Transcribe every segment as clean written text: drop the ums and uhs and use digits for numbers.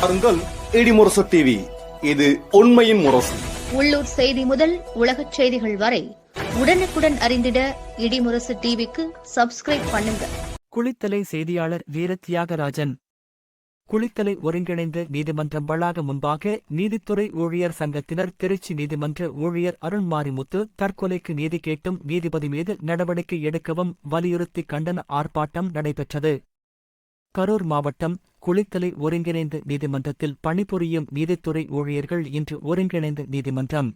பாருங்கள் இடிமுரசு டிவி. இது உண்மையின் முரசு. உள்ளூர் செய்தி முதல் உலகச் செய்திகள் வரை உடனுக்குடன் அறிந்திட இடிமுரசு டிவிக்கு சப்ஸ்கிரைப் பண்ணுங்க. குளித்தலை செய்தியாளர் வீர தியாகராஜன். குளித்தலை ஒருங்கிணைந்த நீதிமன்றம் வளாகம் முன்பாக நீதித்துறை ஊழியர் சங்கத்தினர் திருச்சி நீதிமன்ற ஊழியர் அருண்மாரிமுத்து தற்கொலைக்கு நீதி கேட்டும் நீதிபதி மீது நடவடிக்கை எடுக்கவும் வலியுறுத்தி கண்டன ஆர்ப்பாட்டம் நடைபெற்றது. கரூர் மாவட்டம் குளித்தலை ஒருங்கிணைந்த நீதிமன்றத்தில் பணிபுரியும் நீதித்துறை ஊழியர்கள் இன்று ஒருங்கிணைந்த நீதிமன்றம்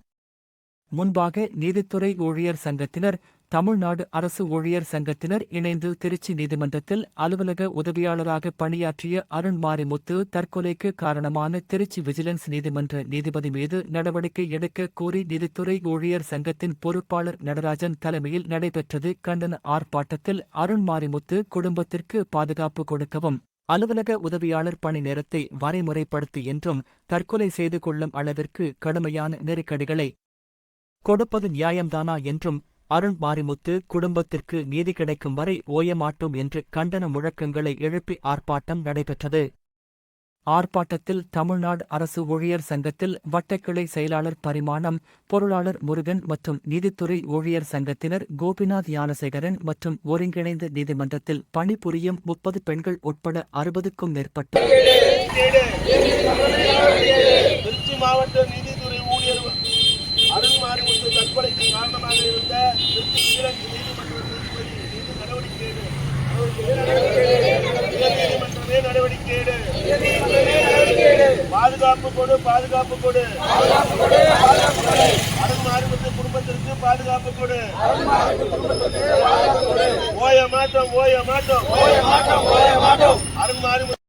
முன்பாக நீதித்துறை ஊழியர் சங்கத்தினர் தமிழ்நாடு அரசு ஊழியர் சங்கத்தினர் இணைந்து திருச்சி நீதிமன்றத்தில் அலுவலக உதவியாளராக பணியாற்றிய அருண்மாரிமுத்து தற்கொலைக்கு காரணமான திருச்சி விஜிலன்ஸ் நீதிமன்ற நீதிபதி மீது நடவடிக்கை எடுக்க கோரி நீதித்துறை ஊழியர் சங்கத்தின் பொறுப்பாளர் நடராஜன் தலைமையில் நடைபெற்றது கண்டன ஆர்ப்பாட்டத்தில் அருண்மாரிமுத்து குடும்பத்திற்கு பாதுகாப்பு கொடுக்கவும் அலுவலக உதவியாளர் பணி நேரத்தை வரைமுறைப்படுத்தி என்றும் தற்கொலை செய்து கொள்ளும் அளவிற்கு கடுமையான நெருக்கடிகளை கொடுப்பது நியாயம்தானா என்றும் அருண்மாரிமுத்து குடும்பத்திற்கு நீதி கிடைக்கும் வரை ஓயமாட்டோம் என்று கண்டன முழக்கங்களை எழுப்பி ஆர்ப்பாட்டம் நடைபெற்றது. ஆர்ப்பாட்டத்தில் தமிழ்நாடு அரசு ஊழியர் சங்கத்தில் வட்டக்கிளை செயலாளர் பரிமாணம், பொருளாளர் முருகன் மற்றும் நீதித்துறை ஊழியர் சங்கத்தினர் கோபிநாத் ஞானசேகரன் மற்றும் ஒருங்கிணைந்த நீதிமன்றத்தில் பணிபுரியும் 30 பெண்கள் உட்பட 60க்கும் மேற்பட்ட திருச்சி மாவட்ட நீதித்துறை ஊழியர் அருண்மாரிமுத்து தற்கொலைக்கு காரணமாக இருந்த திருச்சி விஜிலன்ஸ் நீதிமன்ற நீதிபதி மீது நடவடிக்கை பாதுகாப்பு கொடு அருண்மாரிமுத்து குடும்பத்திற்கு பாதுகாப்பு கொடு. ஓய மாட்டோம் அருண்மாரிமுத்து